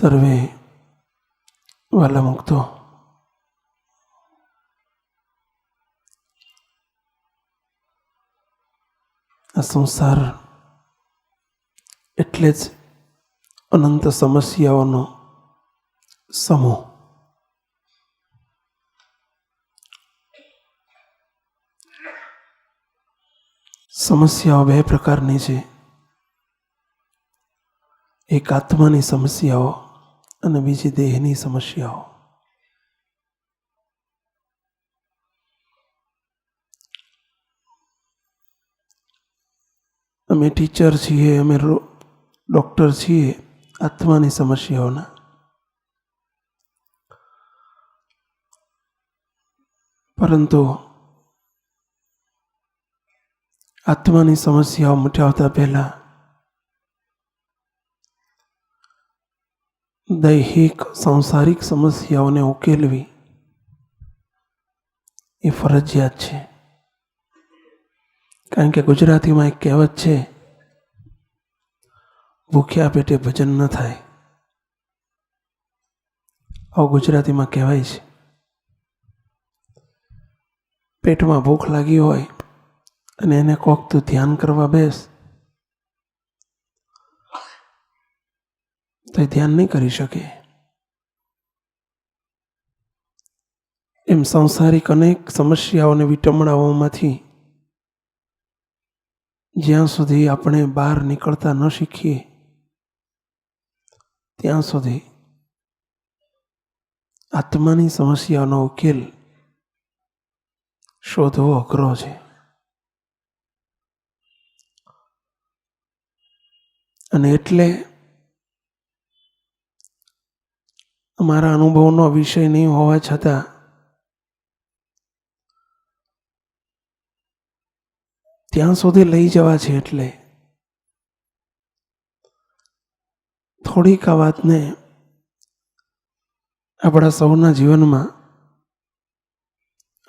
સર્વે વાલા મુક્તો, આ સંસાર એટલે જ અનંત સમસ્યાઓનો સમૂહ. સમસ્યાઓ બે પ્રકારની છે, એક આત્માની સમસ્યાઓ અને બીજી દેહની સમસ્યાઓ. અમે ટીચર છીએ, અમે ડૉક્ટર છીએ આત્માની સમસ્યાઓના. પરંતુ આત્માની સમસ્યાઓ મટાવતા પહેલા દૈહિક સાંસારિક સમસ્યાઓને ઉકેલવી એ ફરજિયાત છે. કારણ કે ગુજરાતીમાં એક કહેવત છે, ભૂખ્યા પેટે ભજન ન થાય. આવું ગુજરાતીમાં કહેવાય છે. પેટમાં ભૂખ લાગી હોય અને એને કોક તું ધ્યાન કરવા બેસ તો એ ધ્યાન નહીં કરી શકે. એમ સાંસારિક અનેક સમસ્યાઓને વિટમણાઓમાંથી જ્યાં સુધી આપણે બહાર નીકળતા ન શીખીએ ત્યાં સુધી આત્માની સમસ્યાનો ઉકેલ શોધવો અઘરો છે. અને એટલે અમારા અનુભવનો વિષય નહીં હોવા છતાં ત્યાં સુધી લઈ જવા છે. એટલે થોડીક આ વાતને આપણા સૌના જીવનમાં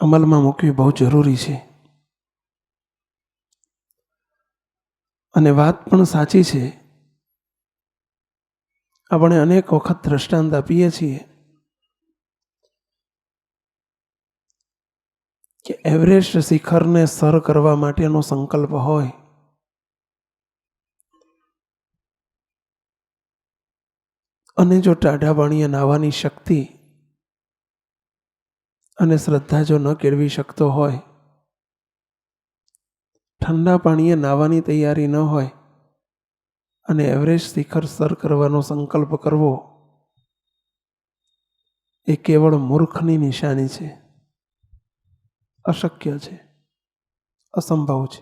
અમલમાં મૂકવી બહુ જરૂરી છે. અને વાત પણ સાચી છે. આપણે અનેક વખત દ્રષ્ટાંત આપીએ છીએ કે એવરેસ્ટ શિખરને સર કરવા માટેનો સંકલ્પ હોય અને જો ટાઢા પાણીએ નાહવાની શક્તિ અને શ્રદ્ધા જો ન કેળવી શકતો હોય, ઠંડા પાણીએ નાહવાની તૈયારી ન હોય અને એવરેસ્ટ શિખર સર કરવાનો સંકલ્પ કરવો એ કેવળ મૂર્ખની નિશાની છે. અશક્ય છે, અસંભવ છે.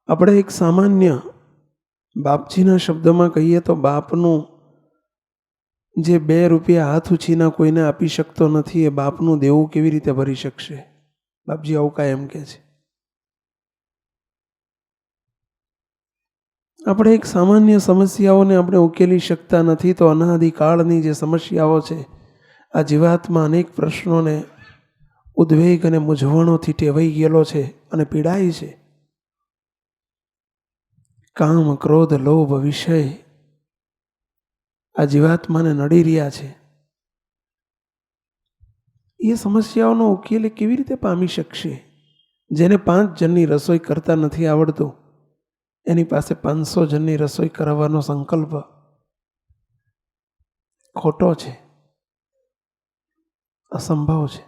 આપણે એક સામાન્ય બાપજીના શબ્દમાં કહીએ તો બાપનું જે 2 રૂપિયા હાથ ઉછીના કોઈને આપી શકતો નથી એ બાપનું દેવું કેવી રીતે ભરી શકશે? બાપજી આવું કાંઈ એમ કહે છે. આપણે એક સામાન્ય સમસ્યાઓને આપણે ઉકેલી શકતા નથી તો અનાદિકાળની જે સમસ્યાઓ છે, આ જીવાત્મા અનેક પ્રશ્નોને ઉદ્વેગ અને મૂંઝવણોથી ટેવાઈ ગયેલો છે અને પીડાય છે. કામ, ક્રોધ, લોભ, વિષય આ જીવાત્માને નડી રહ્યા છે. એ સમસ્યાઓનો ઉકેલ કેવી રીતે પામી શકશે? જેને 5 જણની રસોઈ કરતા નથી આવડતું એની પાસે 500 જણની રસોઈ કરાવવાનો સંકલ્પ ખોટો છે, અસંભવ છે.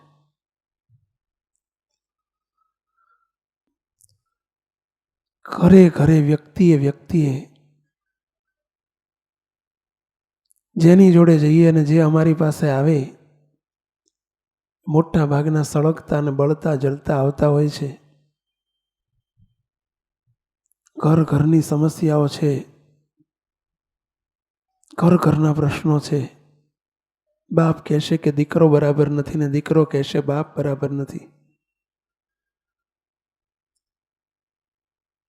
ઘરે ઘરે વ્યક્તિએ જેની જોડે જઈએ અને જે અમારી પાસે આવે મોટા ભાગના સળગતા અને બળતા જળતા આવતા હોય છે. ઘરની સમસ્યાઓ છે, ઘરના પ્રશ્નો છે. બાપ કહેશે કે દીકરો બરાબર નથી ને દીકરો કહેશે બાપ બરાબર નથી.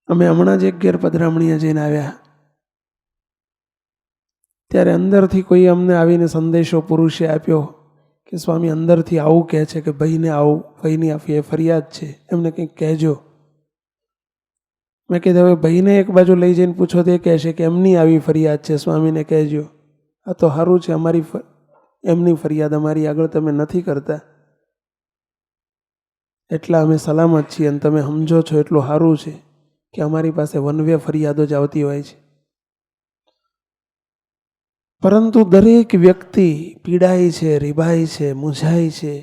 અમે હમણાં જ એક ઘેર પધરામણીએ જઈને આવ્યા ત્યારે અંદરથી કોઈ અમને આવીને સંદેશો પુરુષે આપ્યો કે સ્વામી અંદરથી આવું કહે છે કે ભાઈને આવું, ભાઈની આ ફરિયાદ છે, એમને કંઈક કહેજો. મેં કીધું હવે ભાઈને એક બાજુ લઈ જઈને પૂછો તો એ કહેશે કે એમની આવી ફરિયાદ છે, સ્વામીને કહેજો. આ તો સારું છે, એમની ફરિયાદ અમારી આગળ તમે નથી કરતા, એટલા અમે સલામત છીએ અને તમે સમજો છો એટલું સારું છે કે અમારી પાસે વનવે ફરિયાદો જ આવતી હોય છે. પરંતુ દરેક વ્યક્તિ પીડાય છે, રીબાય છે, મૂંઝાય છે.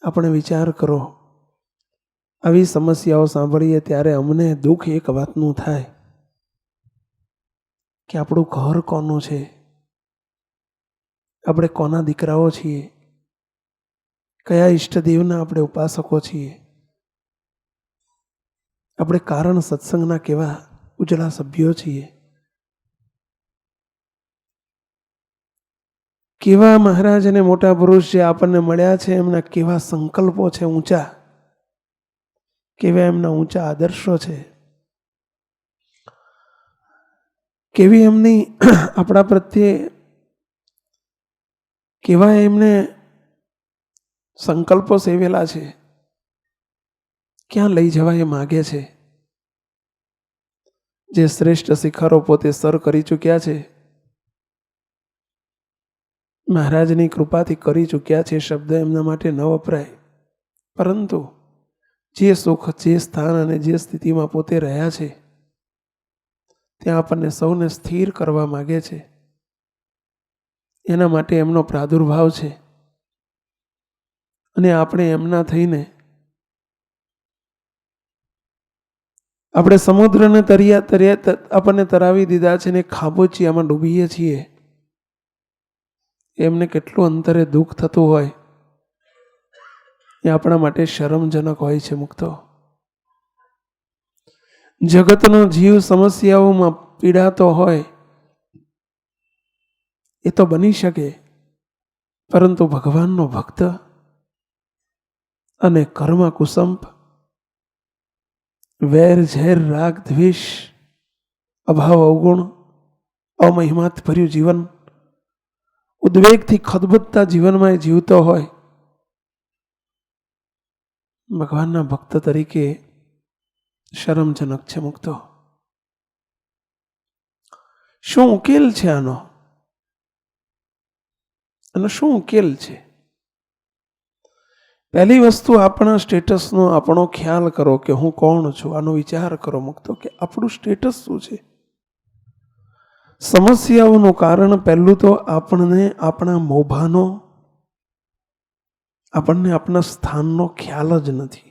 આપણે વિચાર કરો, આવી સમસ્યાઓ સાંભળીએ ત્યારે અમને દુઃખ એક વાતનું થાય કે આપણું ઘર કોનું છે, આપણે કોના દીકરાઓ છીએ, કયા ઈષ્ટદેવના આપણે ઉપાસકો છીએ, આપણે કારણ સત્સંગના કેવા ઉજળા સભ્યો છીએ, કેવા મહારાજ અને મોટા પુરુષ જે આપણને મળ્યા છે એમના કેવા સંકલ્પો છે ઊંચા, કેવા એમના ઊંચા આદર્શો છે, કેવી એમની આપણા પ્રત્યે કેવા એમને સંકલ્પો સેવેલા છે, ક્યાં લઈ જવા એ માગે છે. જે શ્રેષ્ઠ શિખરો પોતે સર કરી ચૂક્યા છે, મહારાજની કૃપાથી કરી ચૂક્યા છે, શબ્દ એમના માટે ન વપરાય. પરંતુ જે સુખ, જે સ્થાન અને જે સ્થિતિમાં પોતે રહ્યા છે ત્યાં આપણને સૌને સ્થિર કરવા માગે છે. એના માટે એમનો પ્રાદુર્ભાવ છે અને આપણે એમના થઈને આપણે સમુદ્રને તરિયા આપણને તરાવી દીધા છે ને ખાબોચિયામાં ડૂબીએ છીએ. એમને કેટલું અંતરે દુઃખ થતું હોય એ આપણા માટે શરમજનક હોય છે. મુક્તો જગતનો જીવ સમસ્યાઓમાં પીડાતો હોય એ તો બની શકે, પરંતુ ભગવાનનો ભક્ત અને કર્મ કુસંપ, વેર ઝેર રાગ દ્વેષ, અભાવ અવગુણ, અમહિમાત ભર્યું જીવન, ઉદ્વેગથી ખદબદતા જીવનમાં એ જીવતો હોય, ભગવાનના ભક્ત તરીકે શરમજનક છે. મુક્તો શું ઉકેલ છે આનો? અને શું ઉકેલ છે? પહેલી વસ્તુ, આપણા સ્ટેટસનો આપણો ખ્યાલ કરો કે હું કોણ છું. આનો વિચાર કરો મુક્તો કે આપણું સ્ટેટસ શું છે. સમસ્યાઓનું કારણ પહેલું તો આપણને આપણા મોભાનો, આપણને આપણા સ્થાનનો ખ્યાલ જ નથી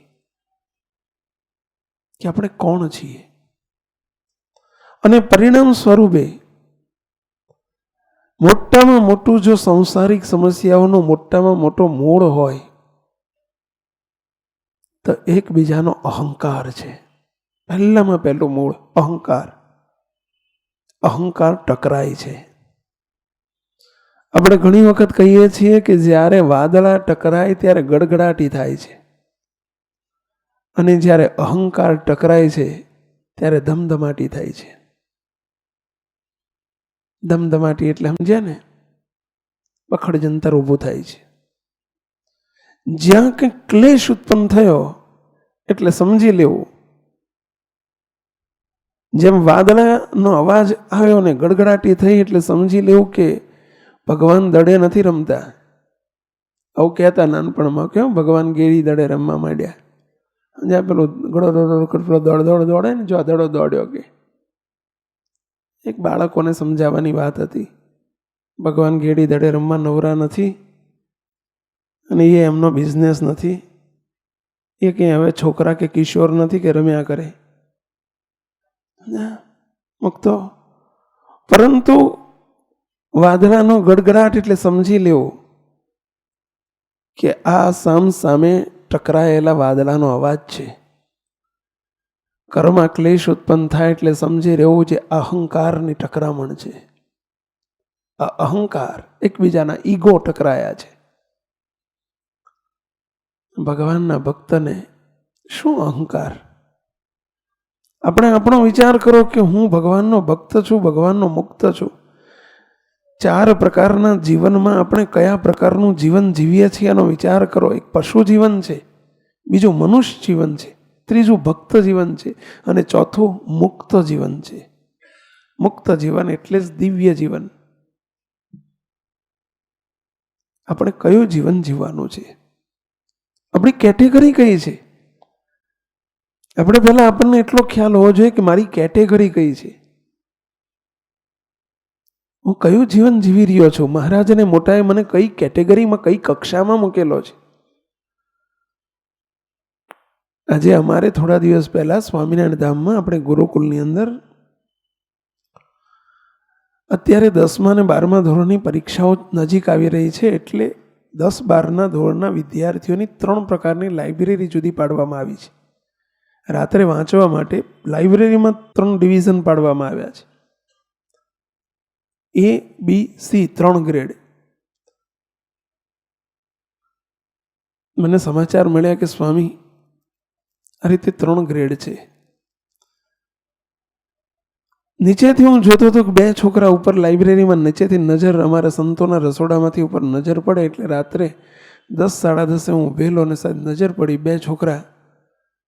કે આપણે કોણ છીએ. અને પરિણામ સ્વરૂપે મોટામાં મોટું જો સંસારિક સમસ્યાઓનો મોટામાં મોટો મૂળ હોય તો એકબીજાનો અહંકાર છે. પહેલામાં પહેલું મૂળ અહંકાર. અહંકાર ટકરાય છે. આપણે ઘણી વખત કહીએ છીએ કે જ્યારે વાદળા ટકરાય ત્યારે ગડગડાટી થાય છે, અને જ્યારે અહંકાર ટકરાય છે ત્યારે ધમધમાટી થાય છે. ધમધમાટી એટલે સમજ્યા ને, પખડ જંતર ઊભું થાય છે. જ્યાં કંઈક ક્લેશ ઉત્પન્ન થયો એટલે સમજી લેવું, જેમ વાદળાનો અવાજ આવ્યો ને ગડગડાટી થઈ એટલે સમજી લેવું કે ભગવાન દડે નથી રમતા. આવું કહેતા નાનપણમાં, કેવું ભગવાન ગેડી દડે રમવા માંડ્યા. જ્યાં પેલો પેલો દોડ દોડે ને, જો દડો દોડ્યો કે એક બાળકોને સમજાવવાની વાત હતી. ભગવાન ગેડી દડે રમવા નવરા નથી અને એ એમનો બિઝનેસ નથી. એ કંઈ હવે છોકરા કે કિશોર નથી કે રમ્યા કરે. મુક્તો પરંતુ વાદળાનો ગડગડાટ એટલે સમજી લેવું કે આ સામે ટકરાયેલા વાદળાનો અવાજ છે. કર્મમાં ક્લેશ ઉત્પન્ન થાય એટલે સમજી રહેવું જે અહંકારની ટકરામણ છે. આ અહંકાર, એકબીજાના ઈગો ટકરાયા છે. ભગવાનના ભક્તને શું અહંકાર? આપણે આપણો વિચાર કરો કે હું ભગવાનનો ભક્ત છું, ભગવાનનો મુક્ત છું. 4 પ્રકારના જીવનમાં આપણે કયા પ્રકારનું જીવન જીવીએ છીએ એનો વિચાર કરો. એક પશુ જીવન છે, બીજું મનુષ્ય જીવન છે, ત્રીજું ભક્ત જીવન છે, અને ચોથું મુક્ત જીવન છે. મુક્ત જીવન એટલે જ દિવ્ય જીવન. આપણે કયું જીવન જીવવાનું છે, આપણી કેટેગરી કઈ છે? આપણે પહેલા આપણને એટલો ખ્યાલ હોવો જોઈએ કે મારી કેટેગરી કઈ છે, હું કયું જીવન જીવી રહ્યો છું. મહારાજ અને મોટાએ મને કઈ કેટેગરીમાં, કઈ કક્ષામાં મૂકેલો છે. આજે અમારે થોડા દિવસ પહેલા સ્વામિનારાયણ ધામમાં આપણે ગુરુકુલની અંદર અત્યારે 10મા અને 12મા ધોરણની પરીક્ષાઓ નજીક આવી રહી છે, એટલે 10-12ના ધોરણના વિદ્યાર્થીઓની 3 પ્રકારની લાઇબ્રેરી જુદી પાડવામાં આવી છે. રાત્રે વાંચવા માટે લાઇબ્રેરીમાં 3 ડિવિઝન પાડવામાં આવ્યા છે. A, B, C 3 grade. મને સમાચાર મળ્યા કે સ્વામી આ રીતે 3 ગ્રેડ છે. નીચેથી હું જોતો હતો કે 2 છોકરા ઉપર લાઇબ્રેરીમાં નીચેથી નજર, અમારા સંતોના રસોડામાંથી ઉપર નજર પડે એટલે રાત્રે 10-10:30 હું ઉભેલો અને સાહેબ નજર પડી, 2 છોકરા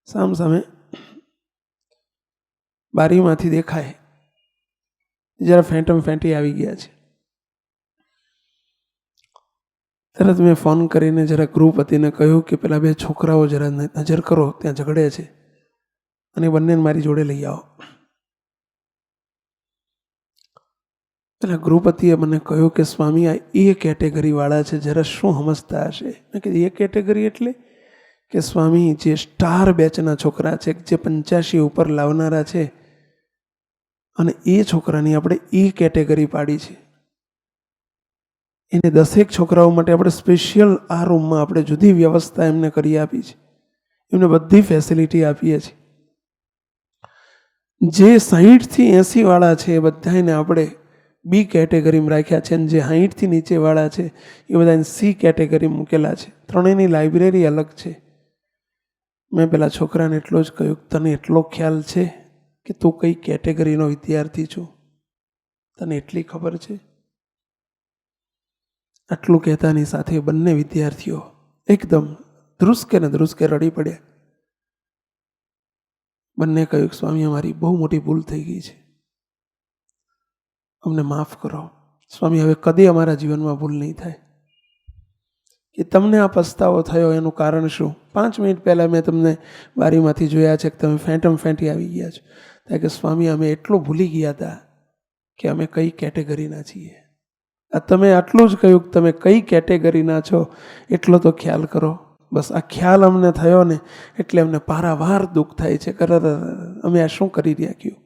સામે બારીમાંથી દેખાય, જરા ફેંટી આવી ગયા છે. તરત મેં ફોન કરીને જરા ગૃહપતિને કહ્યું કે પેલા 2 છોકરાઓ જરા નજર કરો, ત્યાં ઝઘડે છે, અને બંનેને મારી જોડે લઈ આવો. પેલા ગૃહપતિએ મને કહ્યું કે સ્વામી આ એ કેટેગરી વાળા છે, જરા શું સમજતા હશે? મેં કીધું એ કેટેગરી એટલે? કે સ્વામી જે સ્ટાર બેચના છોકરા છે, જે 85 ઉપર લાવનારા છે, અને એ છોકરાની આપણે એ કેટેગરી પાડી છે. એને 10 છોકરાઓ માટે આપણે સ્પેશિયલ આ રૂમમાં આપણે જુદી વ્યવસ્થા એમને કરી આપી છે, એમને બધી ફેસિલિટી આપીએ છીએ. જે 60થી 80 વાળા છે એ બધાને આપણે બી કેટેગરીમાં રાખ્યા છે, અને જે 60થી નીચે વાળા છે એ બધાને સી કેટેગરી મૂકેલા છે. ત્રણેયની લાઇબ્રેરી અલગ છે. મેં પેલા છોકરાને એટલો જ કહ્યું, તને એટલો ખ્યાલ છે કે તું કઈ કેટેગરીનો વિદ્યાર્થી છું? તને એટલી ખબર છે? આટલું કહેતાની સાથે બંને વિદ્યાર્થીઓ એકદમ ધ્રુસકે ને ધ્રુસકે રડી પડ્યા. બંને કહ્યું, સ્વામી અમારી બહુ મોટી ભૂલ થઈ ગઈ છે, અમને માફ કરો. સ્વામી હવે કદી અમારા જીવનમાં ભૂલ નહીં થાય. કે તમને આ પસ્તાવો થયો એનું કારણ શું? 5 મિનિટ પહેલાં મેં તમને બારીમાંથી જોયા છે કે તમે ફેંટી આવી ગયા છો. ત્યાં કે સ્વામી અમે એટલું ભૂલી ગયા હતા કે અમે કઈ કેટેગરીના છીએ. આ તમે આટલું જ કહ્યું કે તમે કઈ કેટેગરીના છો એટલો તો ખ્યાલ કરો. બસ આ ખ્યાલ અમને થયો ને એટલે અમને પારાવાર દુઃખ થાય છે, અમે આ શું કરી રહ્યા કયું.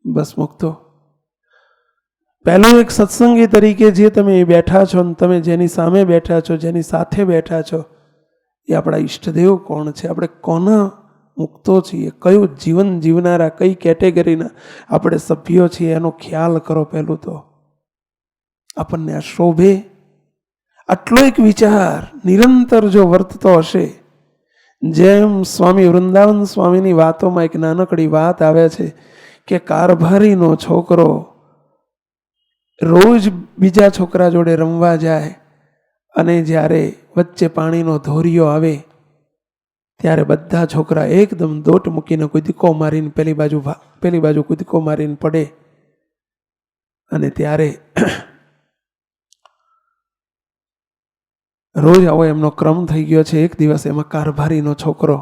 બસ મૂકતો. પહેલું એક સત્સંગી તરીકે જે તમે બેઠા છો ને તમે જેની સામે બેઠા છો, જેની સાથે બેઠા છો, એ આપણા ઈષ્ટદેવ કોણ છે? આપણે કોના મુક્તો છીએ? કયું જીવન જીવનારા, કઈ કેટેગરીના આપણે સભ્યો છીએ એનો ખ્યાલ કરો. પહેલું તો આપણને આ શોભે? આટલો એક વિચાર નિરંતર જો વર્તતો હશે, જેમ સ્વામી વૃંદાવન સ્વામીની વાતોમાં એક નાનકડી વાત આવે છે કે કારભારીનો છોકરો રોજ બીજા છોકરા જોડે રમવા જાય, અને જ્યારે વચ્ચે પાણીનો ધોરિયો આવે ત્યારે બધા છોકરા એકદમ દોટ મૂકીને કૂદકો મારીને પેલી બાજુ કૂદકો મારીને પડે. અને ત્યારે રોજ આવો એમનો ક્રમ થઈ ગયો છે. એક દિવસ એમાં કારભારીનો છોકરો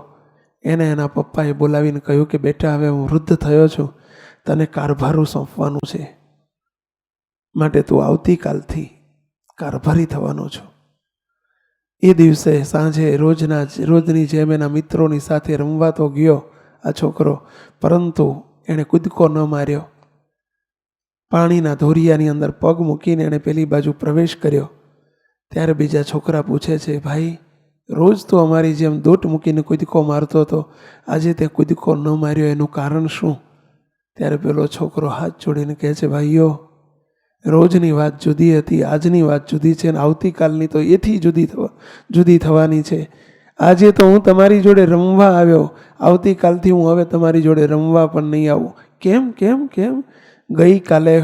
એને એના પપ્પાએ બોલાવીને કહ્યું કે બેટા, હવે હું વૃદ્ધ થયો છું, તને કારભારું સોંપવાનું છે, માટે તું આવતીકાલથી કારભારી થવાનો છો. એ દિવસે સાંજે રોજની જેમ એના મિત્રોની સાથે રમવા તો ગયો આ છોકરો, પરંતુ એણે કૂદકો ન માર્યો. પાણીના ધોરિયાની અંદર પગ મૂકીને એણે પેલી બાજુ પ્રવેશ કર્યો. ત્યારે બીજા છોકરા પૂછે છે, ભાઈ રોજ તો અમારી જેમ દોટ મૂકીને કૂદકો મારતો હતો, આજે તે કૂદકો ન માર્યો, એનું કારણ શું? ત્યારે પેલો છોકરો હાથ જોડીને કહે છે, ભાઈઓ, રોજની વાત જુદી હતી, આજની વાત જુદી છે, અને આવતીકાલની તો એથી જુદી થવાની છે. આજે તો હું તમારી જોડે રમવા આવ્યો, આવતીકાલથી હું હવે તમારી જોડે રમવા પણ નહીં આવું. કેમ? ગઈકાલે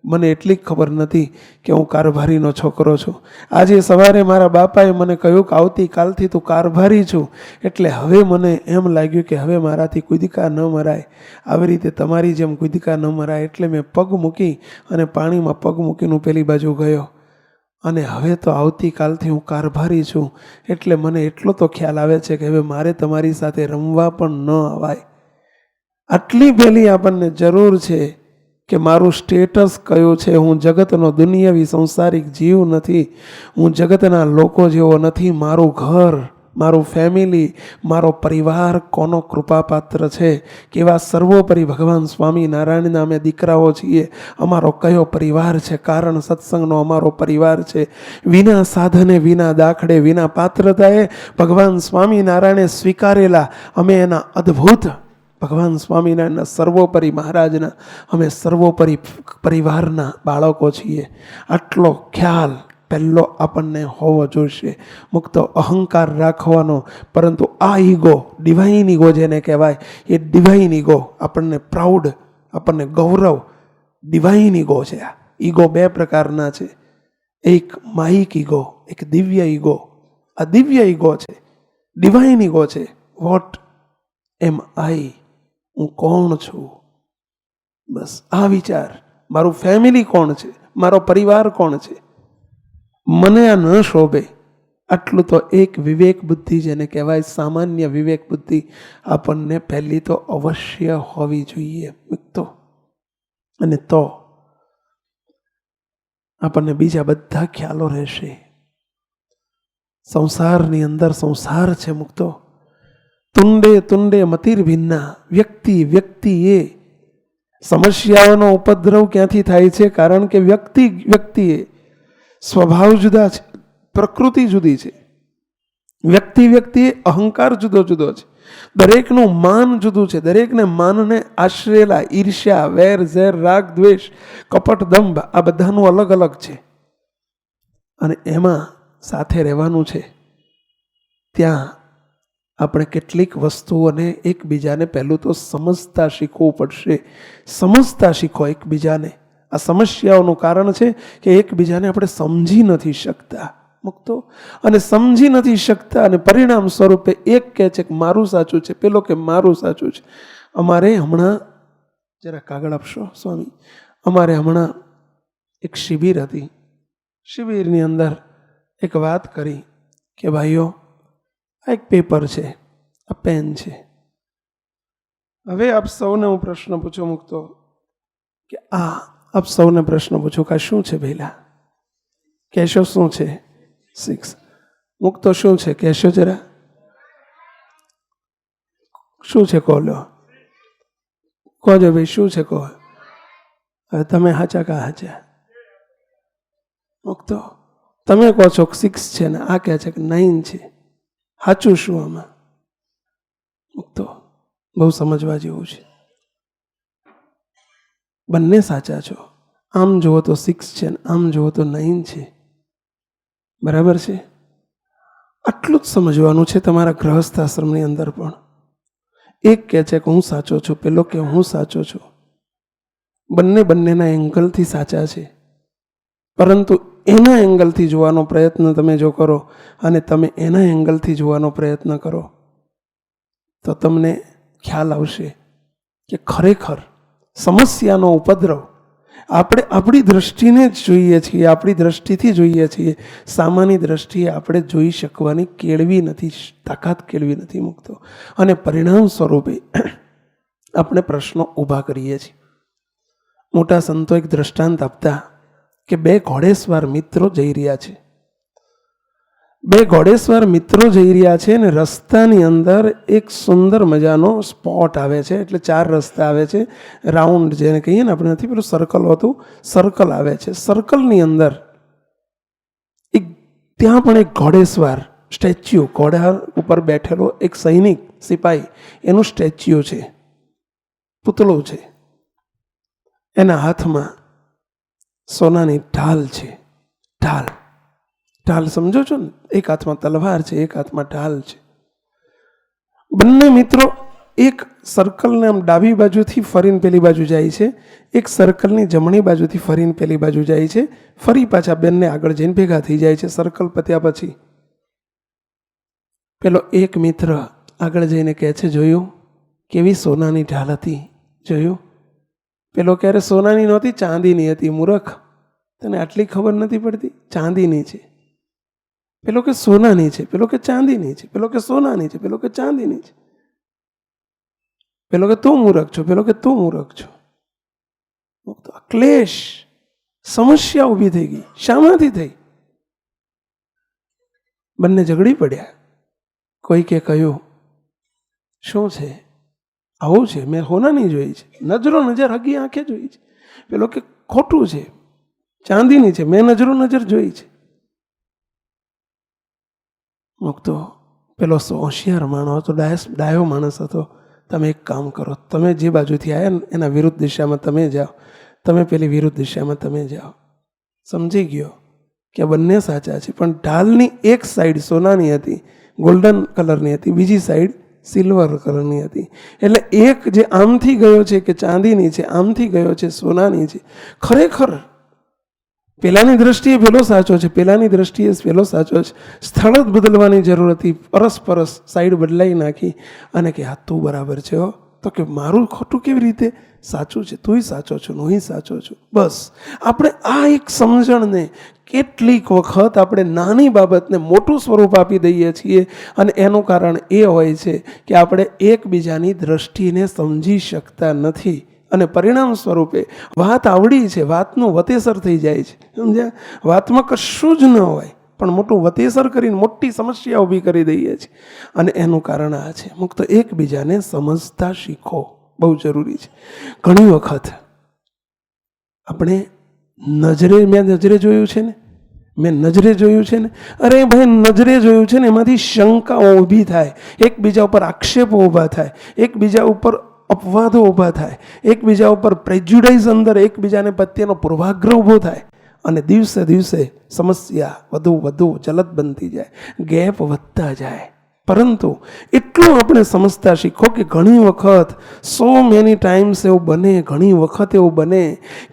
મને એટલી ખબર નથી કે હું કારભારીનો છોકરો છું. આજે સવારે મારા બાપાએ મને કહ્યું કે આવતીકાલથી તું કારભારી છું, એટલે હવે મને એમ લાગ્યું કે હવે મારાથી કૂદકા ન મરાય. આવી રીતે તમારી જેમ કૂદકા ન મરાય એટલે મેં પગ મૂકી અને પાણીમાં પગ મૂકીને પેલી બાજુ ગયો. અને હવે તો આવતીકાલથી હું કારભારી છું, એટલે મને એટલો તો ખ્યાલ આવે છે કે હવે મારે તમારી સાથે રમવા પણ ન અવાય. આટલી પહેલી આપણને જરૂર છે કે મારું સ્ટેટસ કયું છે. હું જગતનો દુનિયાવી સંસારિક જીવ નથી, હું જગતના લોકો જેવો નથી. મારું ઘર, મારું ફેમિલી, મારો પરિવાર કોનો કૃપાપાત્ર છે, કેવા સર્વોપરી ભગવાન સ્વામિનારાયણના અમે દીકરાઓ છીએ. અમારો કયો પરિવાર છે? કારણ સત્સંગનો અમારો પરિવાર છે. વિના સાધને, વિના દાખલે, વિના પાત્રતાએ ભગવાન સ્વામિનારાયણે સ્વીકારેલા અમે એના અદ્ભુત ભગવાન સ્વામિનારાયણના સર્વોપરી મહારાજના અમે સર્વોપરી પરિવારના બાળકો છીએ. આટલો ખ્યાલ પહેલો આપણને હોવો જોઈશે. મુક્ત અહંકાર રાખવાનો, પરંતુ આ ઈગો, ડિવાઇન ઈગો જેને કહેવાય, એ ડિવાઇન ઈગો આપણને પ્રાઉડ, આપણને ગૌરવ, ડિવાઇન ઈગો છે. આ ઈગો બે પ્રકારના છે, એક માહિક ઈગો, એક દિવ્ય ઈગો. આ દિવ્ય ઈગો છે, ડિવાઇન ઈગો છે. વોટ એમ આઈ, હું કોણ છું? બસ આ વિચાર. મારું ફેમિલી કોણ છે, મારો પરિવાર કોણ છે, મને આ ન શોભે. આટલું તો એક વિવેક બુદ્ધિ જેને કહેવાય, સામાન્ય વિવેક બુદ્ધિ આપણને પહેલી તો અવશ્ય હોવી જોઈએ મિત્રો. અને તો આપણને બીજા બધા ખ્યાલો રહેશે. સંસારની અંદર સંસાર છે મુક્તો. તુંડે તુંડે મતિર ભિન્ના. વ્યક્તિએ સમસ્યાઓનો ઉપદ્રવ ક્યાંથી થાય છે? કારણ કે વ્યક્તિએ સ્વભાવ જુદા છે, પ્રકૃતિ જુદી છે. વ્યક્તિએ અહંકાર જુદો જુદો છે. દરેકનું માન જુદું છે. દરેકને માનને આશ્રેલા ઈર્ષ્યા, વેર, ઝેર, રાગ, દ્વેષ, કપટ, દંભ આ બધાનું અલગ અલગ છે. અને એમાં સાથે રહેવાનું છે. ત્યાં આપણે કેટલીક વસ્તુઓને એકબીજાને પહેલું તો સમજતા શીખવું પડશે. સમજતા શીખો એકબીજાને. આ સમસ્યાઓનું કારણ છે કે એકબીજાને આપણે સમજી નથી શકતા મુક્તો. અને સમજી નથી શકતા અને પરિણામ સ્વરૂપે એક કહે છે કે મારું સાચું છે, પેલો કે મારું સાચું છે. અમારે હમણાં જરા કાગળ આપશો સ્વામી. અમારે હમણાં એક શિબિર હતી. શિબિરની અંદર એક વાત કરી કે ભાઈઓ, આ એક પેપર છે, આ પેન છે. હવે આપ સૌને હું પ્રશ્ન પૂછું મુક્તો કે આપ સૌને પ્રશ્ન પૂછું કે આ શું છે? ભઈલા કહેશો શું છે? 6. મુક્તો શું છે? કહેશો જરા. શું છે કહો લો? કહો ભાઈ શું છે કહો. હવે તમે હાચા કા હાચા? મુક્તો તમે કહો છો 6 છે ને આ કહે છે કે 9 છે. સાચું શું આમાં? મુક્તો બહુ સમજવા જેવું છે. બંને સાચા છો. આમ જુઓ તો 6 છે ને આમ જુઓ તો 9 છે. બરાબર છે? આટલું જ સમજવાનું છે તમારા ગૃહસ્થ આશ્રમની અંદર પણ. એક કહે છે કે હું સાચો છું, પેલો કે હું સાચો છું. બંનેના એંગલથી સાચા છે, પરંતુ એના એંગલથી જોવાનો પ્રયત્ન તમે જો કરો અને તમે એના એંગલથી જોવાનો પ્રયત્ન કરો તો તમને ખ્યાલ આવશે કે ખરેખર સમસ્યાનો ઉપદ્રવ આપણે આપણી દ્રષ્ટિને જ જોઈએ છીએ, આપણી દ્રષ્ટિથી જોઈએ છીએ. સામાન્ય દ્રષ્ટિએ આપણે જોઈ શકવાની કેળવી નથી, તાકાત કેળવી નથી મૂકતો. અને પરિણામ સ્વરૂપે આપણે પ્રશ્નો ઊભા કરીએ છીએ. મોટા સંતો એક દ્રષ્ટાંત આપતા કે 2 ઘોડેસવાર મિત્રો જઈ રહ્યા છે. 2 ઘોડેસવાર મિત્રો જઈ રહ્યા છે અને રસ્તાની અંદર એક સુંદર મજાનો સ્પોટ આવે છે. એટલે 4 રસ્તા આવે છે, રાઉન્ડ જેને કહીએ ને આપણે, નથી પેલું સર્કલ હોતું, સર્કલ આવે છે. સર્કલની અંદર ત્યાં પણ એક ઘોડેસવાર સ્ટેચ્યુ, ઘોડા ઉપર બેઠેલો એક સૈનિક, સિપાહી, એનું સ્ટેચ્યુ છે, પુતળું છે. એના હાથમાં સોનાની ઢાલ છે. ઢાલ સમજો છો ને? એક હાથમાં તલવાર છે, એક હાથમાં ઢાલ છે. બંને મિત્રો એક સર્કલને આમ ડાબી બાજુથી ફરીને પેલી બાજુ જાય છે, એક સર્કલની જમણી બાજુથી ફરીને પેલી બાજુ જાય છે, ફરી પાછા બંને આગળ જઈને ભેગા થઈ જાય છે. સર્કલ પત્યા પછી પેલો એક મિત્ર આગળ જઈને કહે છે, જોયું કેવી સોનાની ઢાલ હતી, જોયું? પેલો ક્યારે સોનાની નહોતી, ચાંદીની હતી. મૂર્ખ, તને આટલી ખબર નથી પડતી? ચાંદીની છે. પેલો કે સોનાની છે, પેલો કે ચાંદીની છે, પેલો કે સોનાની છે, પેલો કે ચાંદીની છે. પેલો કે તું મૂર્ખ છો, પેલો કે તું મૂર્ખ છો. ક્લેશ, સમસ્યા ઊભી થઈ ગઈ. શામાંથી થઈ? બંને ઝઘડી પડ્યા. કોઈ કે કહ્યું, શું છે આવું છે? મેં સોનાની જોઈ છે, નજરો નજર હગી આંખે જોઈ છે. પેલો કે ખોટું છે, ચાંદીની છે, મેં નજરો નજર જોઈ છે. મુકતો પેલો હોશિયાર માણસ હતો, ડાયો માણસ હતો. તમે એક કામ કરો, તમે જે બાજુથી આવ્યા ને એના વિરુદ્ધ દિશામાં તમે જાઓ, તમે પેલી વિરુદ્ધ દિશામાં તમે જાઓ. સમજી ગયો કે બંને સાચા છે, પણ ઢાલની એક સાઈડ સોનાની હતી, ગોલ્ડન કલરની હતી, બીજી સાઈડ સિલ્વર કલરની હતી. એટલે એક જે આમથી ગયો છે કે ચાંદીની છે, આમથી ગયો છે સોનાની છે. ખરેખર પેલાની દ્રષ્ટિએ પેલો સાચો છે, પેલાની દ્રષ્ટિએ પેલો સાચો છે. સ્થળ જ બદલવાની જરૂર હતી. પરસ સાઈડ બદલાઈ નાખી અને કે આ તું બરાબર છે હો. તો કે મારું ખોટું કેવી રીતે? સાચું છે, તુંય સાચો છો, હુંય સાચો છું. બસ આપણે આ એક સમજણને કેટલીક વખત આપણે નાની બાબતને મોટું સ્વરૂપ આપી દઈએ છીએ, અને એનું કારણ એ હોય છે કે આપણે એકબીજાની દ્રષ્ટિને સમજી શકતા નથી, અને પરિણામ સ્વરૂપે વાત આવડી છે, વાતનું વતેસર થઈ જાય છે. સમજ્યા? વાતમાં કશું જ ન હોય, પણ મોટું વતેસર કરીને મોટી સમસ્યા ઊભી કરી દઈએ છીએ, અને એનું કારણ આ છે. મુક્ત એકબીજાને સમજતા શીખો, બહુ જરૂરી છે. ઘણી વખત આપણે મેં નજરે જોયું છે ને, અરે ભાઈ નજરે જોયું છે ને, એમાંથી શંકાઓ ઊભી થાય, એકબીજા ઉપર આક્ષેપો ઊભા થાય, એકબીજા ઉપર અપવાદો ઊભા થાય, એકબીજા ઉપર પ્રેજ્યુડાઇઝ અંદર એકબીજાને પ્રત્યેનો પૂર્વાગ્રહ ઊભો થાય, અને દિવસે દિવસે સમસ્યા વધુ જલદ બનતી જાય, ગેપ વધતા જાય. પરંતુ એટલું આપણે સમજતા શીખો કે ઘણી વખત સો મેની ટાઈમ્સ એવું બને, ઘણી વખત એવું બને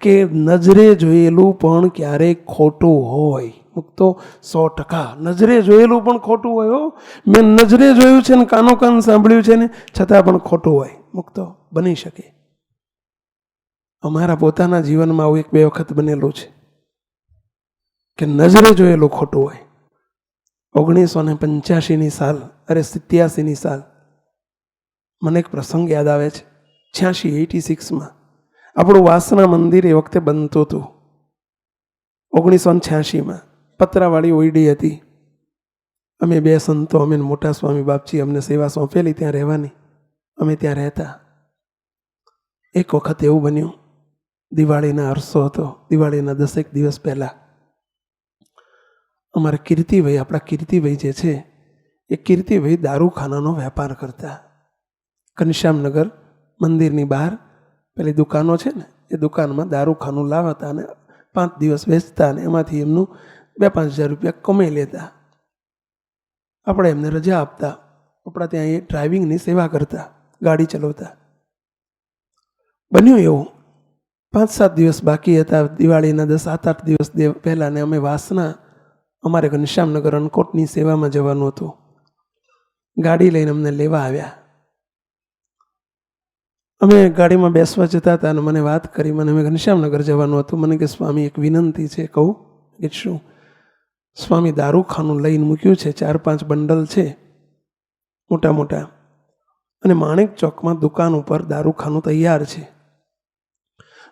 કે નજરે જોયેલું પણ ક્યારેક ખોટું હોય. મુક્તો 100% નજરે જોયેલું પણ ખોટું હોય. મેં નજરે જોયું છે ને કાનો કાન સાંભળ્યું છે ને, છતાં પણ ખોટું હોય. મુક્તો બની શકે. અમારા પોતાના જીવનમાં આવું 1-2 વખત બનેલું છે કે નજરે જોયેલું ખોટું હોય. 1985ની સાલ, 87ની સાલ, મને એક પ્રસંગ યાદ આવે છે. 86 આપણું વાસના મંદિર એ વખતે બનતું હતું. 1986 પતરાવાળી ઓયડી હતી. અમે 2 સંતો, અમે મોટા સ્વામી બાપજી, અમને સેવા સોંપેલી ત્યાં રહેવાની. અમે ત્યાં રહેતા. એક વખત એવું બન્યું, દિવાળીના અરસો હતો, દિવાળીના 10 દિવસ પહેલાં અમારા કીર્તિભાઈ, આપણા કીર્તિભાઈ જે છે એ કીર્તિભાઈ દારૂખાનાનો વેપાર કરતા. ઘનશ્યામનગર મંદિરની બહાર પેલી દુકાનો છે ને, એ દુકાનમાં દારૂખાનું લાવતા અને 5 દિવસ વેચતા, અને એમાંથી એમનું 2-5 હજાર રૂપિયા કમાઈ લેતા. આપણે એમને રજા આપતા. આપણા ત્યાં એ ડ્રાઇવિંગની સેવા કરતા, ગાડી ચલાવતા. બન્યું એવું, 5-7 દિવસ બાકી હતા દિવાળીના, 7-8 દિવસ પહેલાં, ને અમે વાસના, અમારે ઘનશ્યામનગર અનકોટની સેવામાં જવાનું હતું. ગાડી લઈને અમને લેવા આવ્યા. અમે ગાડીમાં બેસવા જતા હતા, અને મને વાત કરી, મને અમે ઘનશ્યામનગર જવાનું હતું. મને કે સ્વામી એક વિનંતી છે. કહું કે શું? સ્વામી દારૂખાનું લઈને મૂક્યું છે, 4-5 બંડલ છે મોટા મોટા, અને માણેક ચોકમાં દુકાન ઉપર દારૂખાનું તૈયાર છે.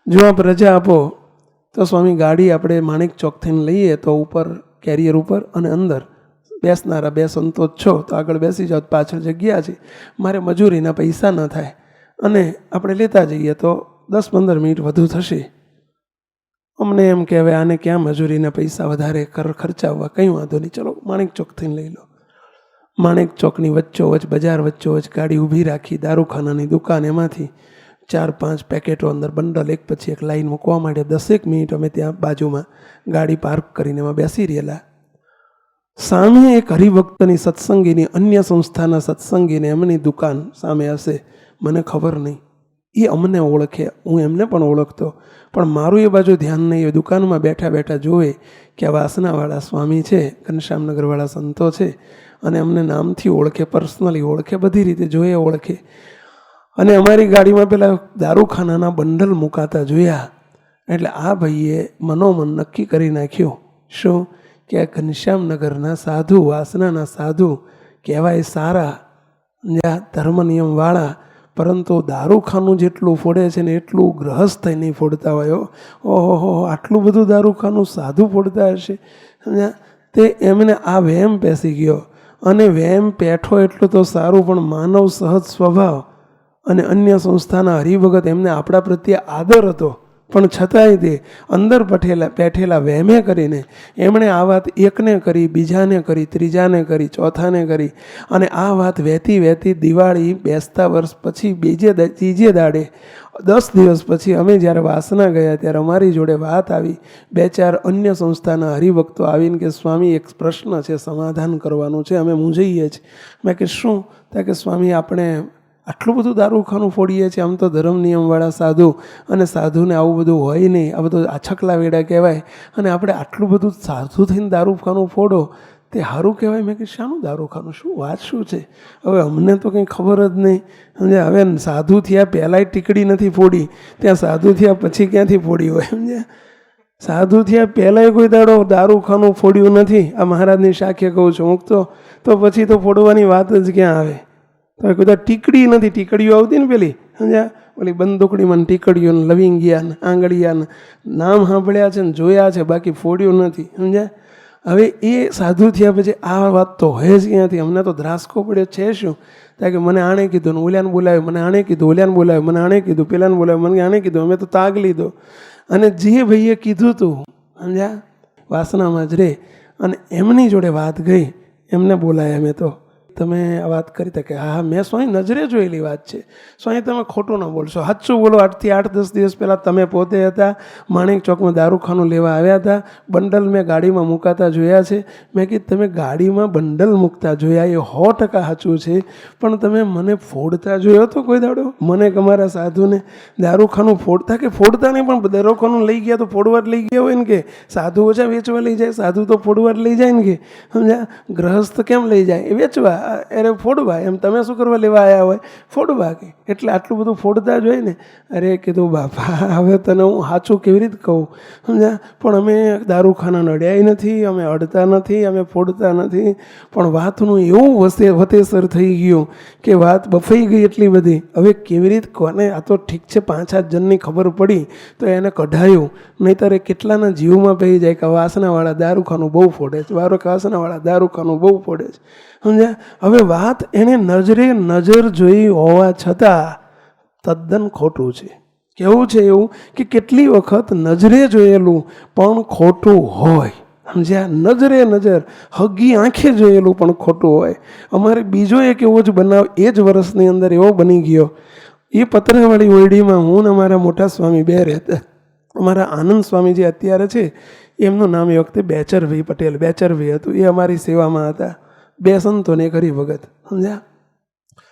જો આપ રજા આપો તો સ્વામી ગાડી આપણે માણેક ચોક થઈને લઈએ તો ઉપર કેરિયર ઉપર, અને અંદર બેસનારા 2 સંતો છો તો આગળ બેસી જાઓ, પાછળ જગ્યા છે. મારે મજૂરીના પૈસા ન થાય, અને આપણે લેતા જઈએ તો 10-15 મિનિટ વધુ થશે. અમને એમ કે હવે આને ક્યાં મજૂરીના પૈસા વધારે ખર્ચાવવા, કંઈ વાંધો નહીં, ચલો માણેક ચોક થઈને લઈ લો. માણેક ચોકની વચ્ચોવચ, બજાર વચ્ચોવચ ગાડી ઊભી રાખી, દારૂખાનાની દુકાન, એમાંથી 4-5 પેકેટો અંદર બંડલ એક પછી એક લાઈન મૂકવા માંડ્યા. 10 મિનિટ અમે ત્યાં બાજુમાં ગાડી પાર્ક કરીને એમાં બેસી રહેલા. સામે એક હરિભક્તની સત્સંગીની અન્ય સંસ્થાના સત્સંગીને એમની દુકાન સામે હશે, મને ખબર નહીં. એ અમને ઓળખે, હું એમને પણ ઓળખતો, પણ મારું એ બાજુ ધ્યાન નહીં. એ દુકાનમાં બેઠા બેઠા જોવે કે આ વાસનાવાળા સ્વામી છે, ઘનશ્યામનગરવાળા સંતો છે, અને અમને નામથી ઓળખે, પર્સનલી ઓળખે, બધી રીતે જોઈએ ઓળખે. અને અમારી ગાડીમાં પેલા દારૂખાનાના બંડલ મુકાતા જોયા. એટલે આ ભાઈએ મનોમન નક્કી કરી નાખ્યું, શું કે આ ઘનશ્યામનગરના સાધુ, વાસનાના સાધુ કહેવાય સારા, ધર્મ નિયમવાળા, પરંતુ દારૂખાનું જેટલું ફોડે છે ને એટલું ગ્રહસ્થ નહીં ફોડતા હોય. ઓહો, આટલું બધું દારૂખાનું સાધુ ફોડતા હશે. તે એમને આ વહેમ પેસી ગયો. અને વહેમ પેઠો એટલું તો સારું, પણ માનવ સહજ સ્વભાવ અને અન્ય સંસ્થાના હરિભગત એમને આપણા પ્રત્યે આદર હતો, પણ છતાંય તે અંદર પેઠેલા વહેમે કરીને એમણે આ વાત એકને કરી, બીજાને કરી, ત્રીજાને કરી, ચોથાને કરી. અને આ વાત વહેતી વહેતી દિવાળી બેસતા વર્ષ પછી ત્રીજે દાડે 10 દિવસ પછી અમે જ્યારે વાસના ગયા ત્યારે અમારી જોડે વાત આવી. 2-4 અન્ય સંસ્થાના હરિભક્તો આવીને કે સ્વામી એક પ્રશ્ન છે, સમાધાન કરવાનું છે, અમે મૂંઝાઈએ છીએ. મેં કે શું? કે સ્વામી આપણે આટલું બધું દારૂખાનું ફોડીએ છીએ, આમ તો ધર્મ નિયમવાળા સાધુ, અને સાધુને આવું બધું હોય નહીં, આ બધું આછકલા વેડા કહેવાય, અને આપણે આટલું બધું સાધુ થઈને દારૂખાનું ફોડો તે સારું કહેવાય. મેં કે શાનું દારૂખાનું, શું વાત શું છે? હવે અમને તો કંઈ ખબર જ નહીં. સમજ્યા? હવે સાધુ થયા પહેલાંય ટીકડી નથી ફોડી, ત્યાં સાધુ થયા પછી ક્યાંથી ફોડી હોય? સમજ્યા? સાધુ થયા પહેલાંય કોઈ દાડો દારૂખાનું ફોડ્યું નથી. આ મહારાજની શાખે કહું છું હું તો પછી તો ફોડવાની વાત જ ક્યાં આવે? તો કોઈ ટીકડી નથી, ટીકડીઓ આવતી ને પેલી, સમજ્યા, ઓલી બંદૂકડીમાં ટીકડીઓ ને લવિંગિયા ને આંગળીયા ને નામ સાંભળ્યા છે ને જોયા છે, બાકી ફોડ્યું નથી. સમજ્યા? હવે એ સાધુ થયા પછી આ વાત તો હોય જ ક્યાંથી? અમને તો ધ્રાસકો પડ્યો છે શું? કારણ કે મને આણે કીધું ને ઓલ્યાને બોલાવ્યું, મને આણે કીધું, ઓલ્યાને બોલાવ્યું, મને આણે કીધું, પેલાને બોલાવ્યું, મને આણે કીધું. અમે તો તાગ લીધો. અને જે ભાઈએ કીધું હતું, સમજ્યા, વાસનામાં જ રહે, અને એમની જોડે વાત ગઈ, એમને બોલાયા. મેં તો તમે આ વાત કરી હતા કે હા મેં સ્વામી નજરે જોયેલી વાત છે. સ્વામી તમે ખોટું ન બોલશો, સાચું બોલો. 8-10 દિવસ પહેલાં તમે પોતે હતા માણેક ચોકમાં દારૂખાનું લેવા આવ્યા હતા, બંડલ મેં ગાડીમાં મૂકાતા જોયા છે. મેં કીધું તમે ગાડીમાં બંડલ મૂકતા જોયા એ 100% સાચું છે, પણ તમે મને ફોડતા જોયો તો કોઈ દાડો? મને કે અમારા સાધુને દારૂખાનું ફોડતા કે ફોડતા નહીં, પણ દારૂખાનું લઈ ગયા તો ફોડવા જ લઈ ગયા હોય ને? કે સાધુ ઓછા વેચવા લઈ જાય? સાધુ તો ફોડવા જ લઈ જાય ને? કે સમજ્યા? ગ્રહસ્થ કેમ લઈ જાય? એ વેચવા, અરે ફોડવા. એમ તમે શું કરવા લેવા આવ્યા હોય? ફોડવા. કે એટલે આટલું બધું ફોડતા જ હોય ને? અરે કીધું બાપા હવે તને હું સાચું કેવી રીતે કહું? સમજ્યા? પણ અમે દારૂખાના નડ્યાય નથી, અમે અડતા નથી, અમે ફોડતા નથી, પણ વાતનું એવું વતેસર થઈ ગયું કે વાત બફાઈ ગઈ એટલી બધી. હવે કેવી રીતે કોને? આ તો ઠીક છે 5-7 જણની ખબર પડી તો એને કઢાયું, નહીંતર કેટલાના જીવમાં પહી જાય કે વાસનાવાળા દારૂખાનું બહુ ફોડે છે, વાસનાવાળા દારૂખાનું બહુ ફોડે છે. સમજ્યા? હવે વાત એણે નજર જોઈ હોવા છતાં તદ્દન ખોટું છે. કેવું છે એવું કે કેટલી વખત નજરે જોયેલું પણ ખોટું હોય. સમજ્યા? નજર હગી આંખે જોયેલું પણ ખોટું હોય. અમારે બીજો એક એવો જ બનાવ એ જ વર્ષની અંદર એવો બની ગયો. એ પતરાવાળી ઓરડીમાં હું ને અમારા મોટા સ્વામી બે રહેતા. અમારા આનંદ સ્વામી જે અત્યારે છે એમનું નામ એ વખતે બેચરભાઈ પટેલ, બેચરભાઈ હતું. એ અમારી સેવામાં હતા. 2 સંતો ને 1 હરિભગત. સમજ્યા?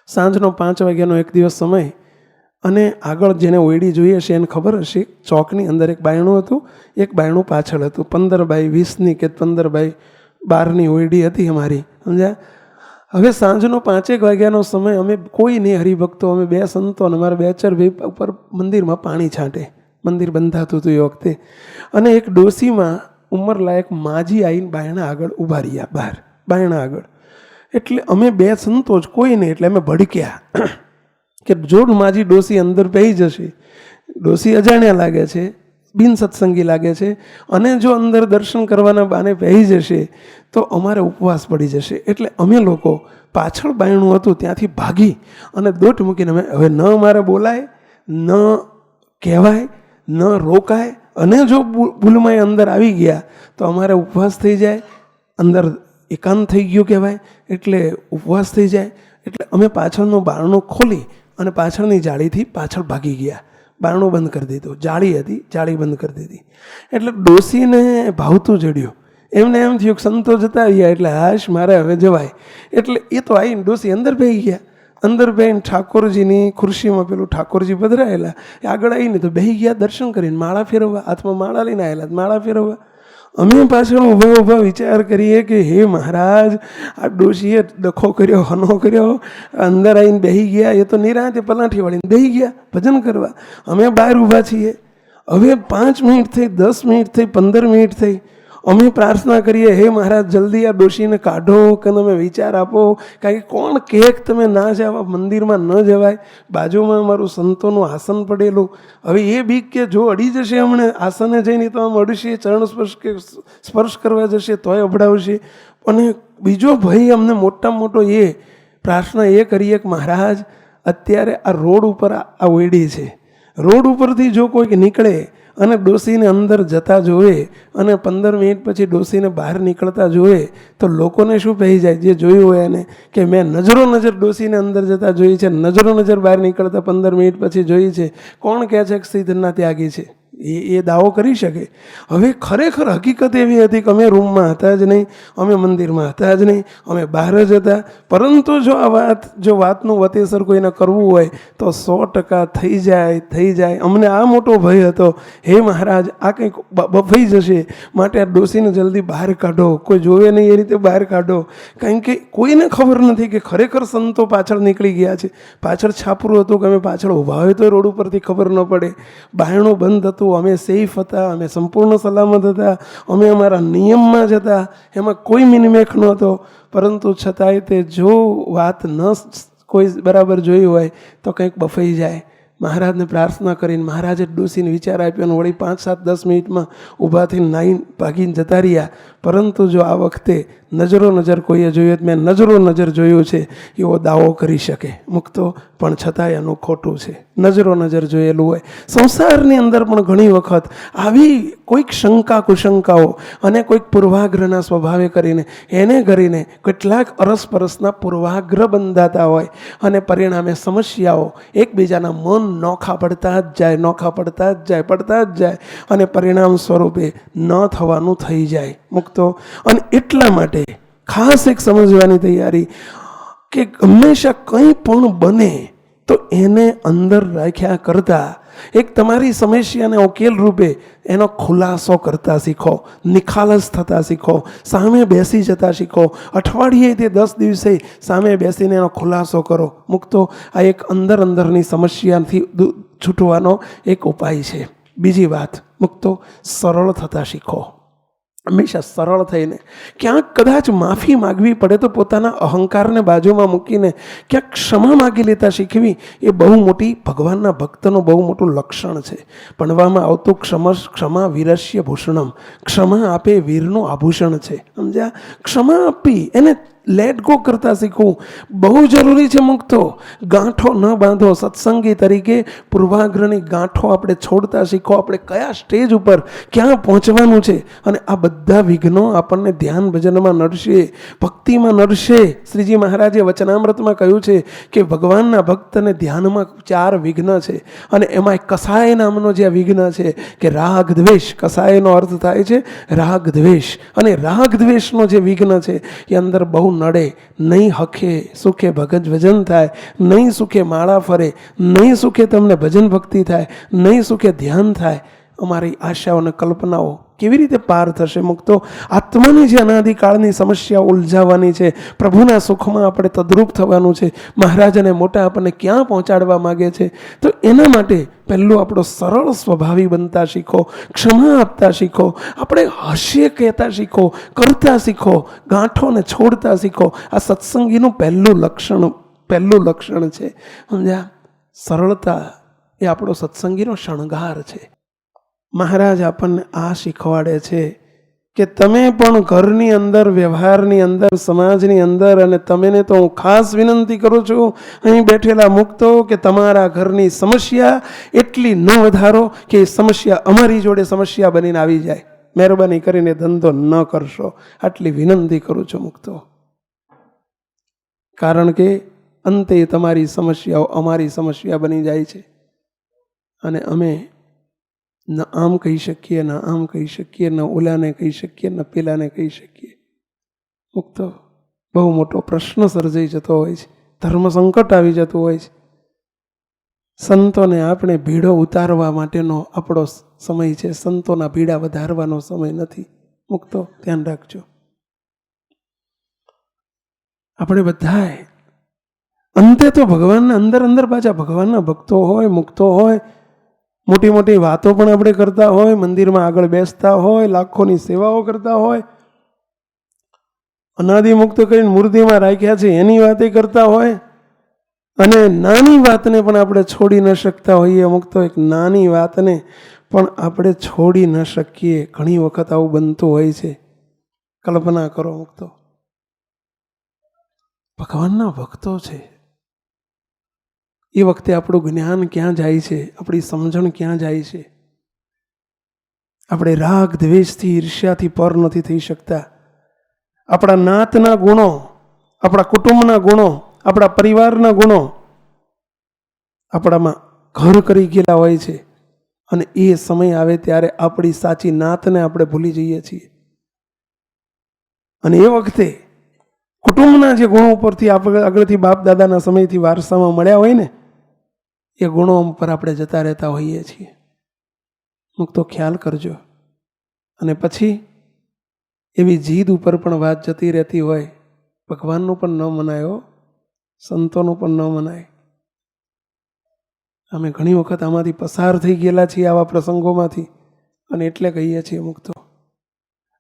સાંજનો 5 વાગ્યાનો એક દિવસ સમય, અને આગળ જેને ઓયડી જોઈએ છે એને ખબર હશે, ચોકની અંદર એક બાયણું હતું, એક બાયણું પાછળ હતું. 15x20ની કે 15x12ની ઓયડી હતી અમારી. સમજ્યા? હવે સાંજનો 5 વાગ્યાનો સમય, અમે કોઈ નહીં હરિભક્તો, અમે 2 સંતો અને અમારા બેચરભાઈ ઉપર મંદિરમાં પાણી છાંટે. મંદિર બંધાતું હતું એ વખતે. અને એક ડોસીમાં ઉંમરલાયક માજી આવીને બાયણા આગળ ઊભા રહ્યા, બહાર બાયણા આગળ. એટલે અમે 2 સંતો જ, કોઈ નહીં. એટલે અમે ભડક્યા કે જોડ માજી ડોસી અંદર પહી જશે. ડોસી અજાણ્યા લાગે છે, બિન સત્સંગી લાગે છે, અને જો અંદર દર્શન કરવાના બાને પહી જશે તો અમારે ઉપવાસ પડી જશે. એટલે અમે લોકો પાછળ બાયણું હતું ત્યાંથી ભાગી અને દોટ મૂકીને અમે હવે ન અમારે બોલાય, ન કહેવાય, ન રોકાય, અને જો ભૂલમાં અંદર આવી ગયા તો અમારે ઉપવાસ થઈ જાય, અંદર એકાંત થઈ ગયું કહેવાય, એટલે ઉપવાસ થઈ જાય. એટલે અમે પાછળનું બારણું ખોલી અને પાછળની જાળીથી પાછળ ભાગી ગયા. બારણું બંધ કરી દીધું, જાળી હતી, જાળી બંધ કરી દીધી. એટલે ડોસીને ભાવતું જડ્યું એમને એમ થયું કે સંતો જતા રહ્યા એટલે હાશ મારે હવે જવાય. એટલે એ તો આવીને ડોસી અંદર બેસી ગયા. અંદર બેહીને ઠાકોરજીની ખુરશીમાં પેલું ઠાકોરજી પધરાયેલા એ આગળ આવીને તો બેસી ગયા દર્શન કરીને, માળા ફેરવવા, હાથમાં માળા લઈને આવેલા, માળા ફેરવવા. અમે પાછળ ઊભા ઊભા વિચાર કરીએ કે હે મહારાજ, આ ડોશીએ ડખો કર્યો, હનો કર્યો, અંદર આવીને બેસી ગયા. એ તો નિરાંતે પલાઠી વાળીને બેસી ગયા ભજન કરવા. અમે બહાર ઊભા છીએ. હવે 5 મિનિટ થઈ, 10 મિનિટ થઈ, 15 મિનિટ થઈ. અમે પ્રાર્થના કરીએ, હે મહારાજ જલ્દી આ ડોશીને કાઢો, કે તમે વિચાર આપો. કારણ કે કોણ કહે કે તમે ના જવા, મંદિરમાં ન જવાય. બાજુમાં મારું સંતોનું આસન પડેલું. હવે એ બીક કે જો અડી જશે હમણાં આસને જઈને તો આમ અડશે, ચરણ સ્પર્શ કરવા જશે તોય અભડાવશે. અને બીજો ભય અમને મોટામાં મોટો એ પ્રાર્થના એ કરીએ કે મહારાજ અત્યારે આ રોડ ઉપર આ ઓયડી છે, રોડ ઉપરથી જો કોઈક નીકળે અને ડોસીને અંદર જતા જોવે અને 15 મિનિટ પછી ડોસીને બહાર નીકળતા જોવે તો લોકોને શું કહી જાય જે જોયું હોય એને કે મેં નજરો નજર ડોસીને અંદર જતા જોઈ છે, નજરો નજર બહાર નીકળતા 15 મિનિટ પછી જોઈ છે. કોણ કહે છે કે શ્રીધરના ત્યાગી છે? એ દાવો કરી શકે. હવે ખરેખર હકીકત એવી હતી કે અમે રૂમમાં હતા જ નહીં, અમે મંદિરમાં હતા જ નહીં, અમે બહાર જ હતા. પરંતુ જો વાતનું વતેસર કોઈને કરવું હોય તો 100% થઈ જાય. અમને આ મોટો ભય હતો, હે મહારાજ આ કંઈક બફાઈ જશે, માટે આ ડોસીને જલ્દી બહાર કાઢો, કોઈ જોવે નહીં એ રીતે બહાર કાઢો. કારણ કે કોઈને ખબર નથી કે ખરેખર સંતો પાછળ નીકળી ગયા છે. પાછળ છાપરું હતું કે અમે પાછળ ઊભા હોય તો રોડ ઉપરથી ખબર ન પડે. બાયણું બંધ હતું, અમે સેફ હતા, અમે સંપૂર્ણ સલામત હતા, અમે અમારા નિયમમાં જ હતા, એમાં કોઈ મિનિમેખ નહોતો. પરંતુ છતાંય તે જો વાત ન કોઈ બરાબર જોઈ હોય તો કંઈક બફાઈ જાય. મહારાજને પ્રાર્થના કરીને મહારાજે ડોસીને વિચાર આપ્યો અને વળી 5, 7, 10 મિનિટમાં ઊભા થઈને નાહીને ભાગીને જતા રહ્યા. પરંતુ જો આ વખતે નજરો નજર કોઈએ જોયું, મેં નજરો નજર જોયું છે એવો દાવો કરી શકે મુક્તો, પણ છતાંય એનું ખોટું છે. નજરો નજર જોયેલું હોય. સંસારની અંદર પણ ઘણી વખત આવી કોઈક શંકા કુશંકાઓ અને કોઈક પૂર્વાગ્રહના સ્વભાવે કરીને કેટલાક અરસપરસના પૂર્વાગ્રહ બંધાતા હોય અને પરિણામે સમસ્યાઓ એકબીજાના મન નોખા પડતા જ જાય અને પરિણામ સ્વરૂપે ન થવાનું થઈ જાય મુક્તો. અને એટલા માટે ખાસ એક સમજવાની તૈયારી કે હંમેશા કંઈ પણ બને તો એને અંદર રાખ્યા કરતાં એક તમારી સમસ્યાને ઉકેલ રૂપે એનો ખુલાસો કરતા શીખો, નિખાલસ થતા શીખો, સામે બેસી જતા શીખો. અઠવાડિયે તે 10 દિવસે સામે બેસીને એનો ખુલાસો કરો મુક્તો. આ એક અંદરની સમસ્યાથી છૂટવાનો એક ઉપાય છે. બીજી વાત મુક્તો, સરળ થતા શીખો. હંમેશા સરળ થઈને ક્યાંક કદાચ માફી માગવી પડે તો પોતાના અહંકારને બાજુમાં મૂકીને ક્યાંક ક્ષમા માગી લેતા શીખવી એ બહુ મોટી ભગવાનના ભક્તનું બહુ મોટું લક્ષણ છે. ભણવામાં આવતું ક્ષમા વીરસ્ય ભૂષણમ, ક્ષમા આપે વીરનું આભૂષણ છે. સમજ્યા? ક્ષમા આપી એને લેટ ગો કરતા શીખવું બહુ જરૂરી છે મુક્તો. ગાંઠો ન બાંધો. સત્સંગી તરીકે પૂર્વાગ્રહની ગાંઠો આપણે છોડતા શીખો. આપણે કયા સ્ટેજ ઉપર ક્યાં પહોંચવાનું છે અને આ બધા વિઘ્નો આપણને ધ્યાન ભજનમાં નડશે, ભક્તિમાં નડશે. શ્રીજી મહારાજે વચનામૃતમાં કહ્યું છે કે ભગવાનના ભક્તને ધ્યાનમાં 4 વિઘ્ન છે અને એમાં કસાય નામનો જે વિઘ્ન છે કે રાગ દ્વેષ. કસાયનો અર્થ થાય છે રાગ દ્વેષ, અને રાગ દ્વેષનો જે વિઘ્ન છે એ અંદર બહુ નડે. નહીં હખે સુખે ભજન થાય, નહીં સુખે માળા ફરે, નહીં સુખે તમને ભજન ભક્તિ થાય, નહીં સુખે ધ્યાન થાય. અમારી આશાઓ અને કલ્પનાઓ કેવી રીતે પાર થશે મુક્તો? આત્માની જે અનાદિકાળની સમસ્યા ઉલઝાવવાની છે, પ્રભુના સુખમાં આપણે તદ્રુપ થવાનું છે, મહારાજ અને મોટા આપણને ક્યાં પહોંચાડવા માગે છે. તો એના માટે પહેલું આપણો સરળ સ્વભાવી બનતા શીખો, ક્ષમા આપતા શીખો, આપણે હાસ્ય કહેતા શીખો, કરતા શીખો, ગાંઠોને છોડતા શીખો. આ સત્સંગીનું પહેલું લક્ષણ છે. સમજ્યા? સરળતા એ આપણો સત્સંગીનો શણગાર છે. મહારાજ આપણને આ શીખવાડે છે કે તમે પણ ઘરની અંદર, વ્યવહારની અંદર, સમાજની અંદર, અને તમને તો હું ખાસ વિનંતી કરું છું અહીં બેઠેલા મુક્તો કે તમારા ઘરની સમસ્યા એટલી ન વધારો કે એ સમસ્યા અમારી જોડે સમસ્યા બનીને આવી જાય. મહેરબાની કરીને ધંધો ન કરશો, આટલી વિનંતી કરું છું મુક્તો. કારણ કે અંતે તમારી સમસ્યાઓ અમારી સમસ્યા બની જાય છે અને અમે ન આમ કહી શકીએ, ન આમ કહી શકીએ, ન ઓલાને કહી શકીએ, ન પેલાને કહી શકીએ. મુક્તો બહુ મોટો પ્રશ્ન સર્જાઈ જતો હોય છે, ધર્મ સંકટ આવી જતું હોય છે. સંતોને આપણે ભીડો ઉતારવા માટેનો આપણો સમય છે, સંતોના ભીડા વધારવાનો સમય નથી. મુક્તો ધ્યાન રાખજો. આપણે બધાએ અંતે તો ભગવાનના અંદર પાછા ભગવાનના ભક્તો હોય, મુક્તો હોય, મોટી મોટી વાતો પણ આપણે કરતા હોય, મંદિરમાં આગળ બેસતા હોય, લાખોની સેવાઓ કરતા હોય, અનાદિ મુક્ત કરીને મૂર્તિમાં રાખ્યા છે એની વાતે કરતા હોય, અને નાની વાતને પણ આપણે છોડી ન શકતા હોઈએ. મુક્તો એક નાની વાતને પણ આપણે છોડી ન શકીએ. ઘણી વખત આવું બનતું હોય છે. કલ્પના કરો મુક્તો, ભગવાનના ભક્તો છે, એ વખતે આપણું જ્ઞાન ક્યાં જાય છે, આપણી સમજણ ક્યાં જાય છે? આપણે રાગ દ્વેષથી, ઈર્ષ્યાથી પર નથી થઈ શકતા. આપણા નાતના ગુણો, આપણા કુટુંબના ગુણો, આપણા પરિવારના ગુણો આપણામાં ઘર કરી ગયેલા હોય છે, અને એ સમય આવે ત્યારે આપણી સાચી નાતને આપણે ભૂલી જઈએ છીએ. અને એ વખતે કુટુંબના જે ગુણો ઉપરથી આપણે આગળથી બાપ દાદાના સમયથી વારસામાં મળ્યા હોય ને, એ ગુણો પર આપણે જતા રહેતા હોઈએ છીએ. મુક્તો ખ્યાલ કરજો. અને પછી એવી જીદ ઉપર પણ વાત જતી રહેતી હોય. ભગવાનનું પણ ન મનાયો, સંતોનું પણ ન મનાય. અમે ઘણી વખત આમાંથી પસાર થઈ ગયેલા છીએ, આવા પ્રસંગોમાંથી, અને એટલે કહીએ છીએ મુક્તો,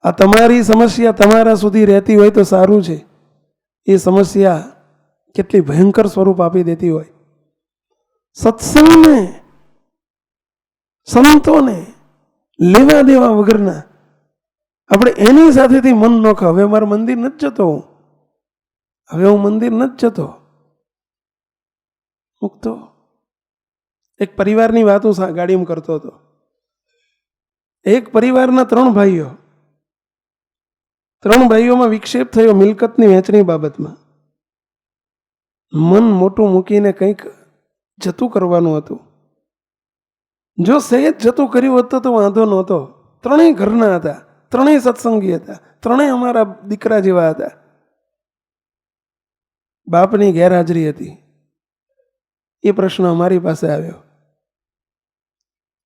આ તમારી સમસ્યા તમારા સુધી રહેતી હોય તો સારું છે. એ સમસ્યા કેટલી ભયંકર સ્વરૂપ આપી દેતી હોય. સત્સંગને, સંતોને લેવા દેવા વગરના આપણે એની સાથેથી મન ન ખા. હવે મારું મંદિર નથી જતો, હવે હું મંદિર નથી જતો. મુક્તો એક પરિવારની વાત હું ગાડીમાં કરતો હતો. એક પરિવારના 3 ભાઈઓ, 3 ભાઈઓમાં વિક્ષેપ થયો મિલકતની વહેંચણી બાબતમાં. મન મોટું મૂકીને કંઈક જતું કરવાનું હતું. જો સહેજ જતું કર્યું હોત તો વાંધો નહોતો. 3 ઘરના હતા, 3 સત્સંગી હતા, 3 અમારા દીકરા જેવા હતા. બાપની ગેરહાજરી હતી. એ પ્રશ્ન અમારી પાસે આવ્યો.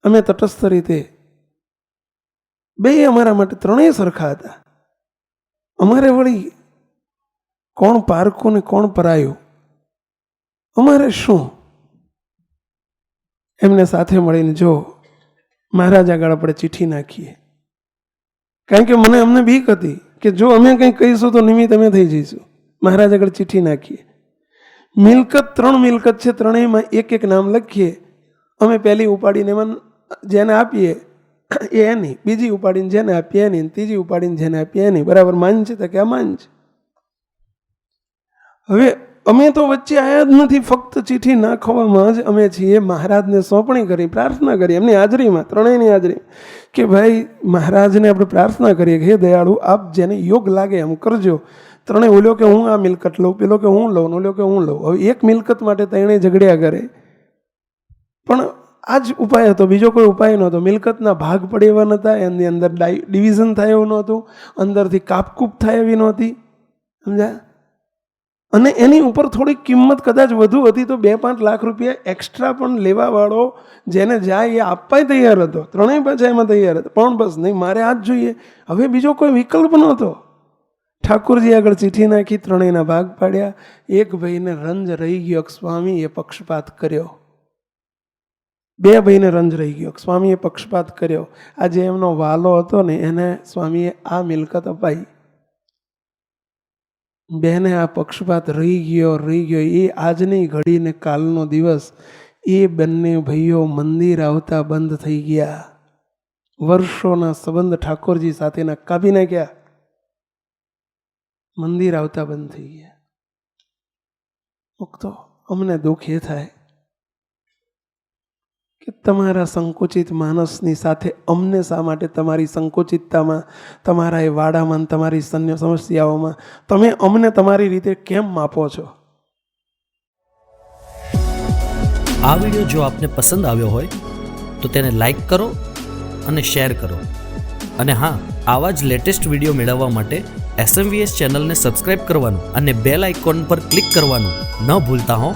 અમે તટસ્થ રીતે, 2 અમારા માટે 3 સરખા હતા. અમારે વળી કોણ પારકું ને કોણ પરાયું, અમારે શું? એમને સાથે મળીને જો મહારાજ આગળ આપણે ચિઠ્ઠી નાખીએ. કારણ કે અમને બીક હતી કે જો અમે કંઈ કહીશું તો નિમિત્ત અમે થઈ જઈશું. મહારાજ આગળ ચિઠ્ઠી નાખીએ. મિલકત 3 મિલકત છે, 3માં એક નામ લખીએ. અમે પહેલી ઉપાડીને એમાં જેને આપીએ એ એની, બીજી ઉપાડીને જેને આપીએ એની, ત્રીજી ઉપાડીને જેને આપીએ એની. બરાબર માન છે? તો કે આ માન છે. હવે અમે તો વચ્ચે આવ્યા જ નથી, ફક્ત ચિઠ્ઠી નાખવામાં જ અમે છીએ. મહારાજને સોંપણી કરી, પ્રાર્થના કરી એમની હાજરીમાં, 3ની હાજરી, કે ભાઈ મહારાજને આપણે પ્રાર્થના કરીએ કે હે દયાળુ, આપ જેને યોગ લાગે એમ કરજો. 3 ઓલ્યો કે હું આ મિલકત લઉં, પેલો કે હું લઉં, ઓલ્યો કે હું લઉં. હવે એક મિલકત માટે 3 ઝઘડ્યા કરે. પણ આ જ ઉપાય હતો, બીજો કોઈ ઉપાય નહોતો. મિલકતના ભાગ પડે એવા નહોતા, એની અંદર ડિવિઝન થાય એવું નહોતું, અંદરથી કાપકૂપ થાય એવી નહોતી. સમજ્યા? અને એની ઉપર થોડી કિંમત કદાચ વધુ હતી તો 2-5 લાખ રૂપિયા એક્સ્ટ્રા પણ લેવાવાળો જેને જાય એ આપવાય તૈયાર હતો. 3 પાછા એમાં તૈયાર હતા. પણ બસ નહીં, મારે આ જ જોઈએ. હવે બીજો કોઈ વિકલ્પ નહોતો. ઠાકોરજી આગળ ચિઠ્ઠી નાખી, 3ના ભાગ પાડ્યા. એક ભાઈને રંજ રહી ગયો, સ્વામીએ પક્ષપાત કર્યો. 2 ભાઈને રંજ રહી ગયો, સ્વામીએ પક્ષપાત કર્યો. આજે એમનો વાલો હતો ને એને સ્વામીએ આ મિલકત અપાઈ. બેને આ પક્ષપાત રહી ગયો. એ આજની ઘડી ને કાલનો દિવસ એ બંને ભાઈઓ મંદિર આવતા બંધ થઈ ગયા. વર્ષોના સંબંધ ઠાકોરજી સાથેના કાપી નાખ્યા. મંદિર આવતા બંધ થઈ ગયા. મુક્તો અમને દુઃખ એ થાય કે તમારા સંકુચિત માનસની સાથે અમને શા માટે તમારી સંકુચિતતામાં, તમારા એ વાડામાં, તમારી સમસ્યાઓમાં તમે અમને તમારી રીતે કેમ માપો છો? આ વિડીયો જો આપને પસંદ આવ્યો હોય તો તેને લાઈક કરો અને શેર કરો. અને હા, આવા જ લેટેસ્ટ વિડીયો મેળવવા માટે SMVS ચેનલને સબસ્ક્રાઇબ કરવાનું અને બેલ આઇકોન પર ક્લિક કરવાનું ન ભૂલતા હો.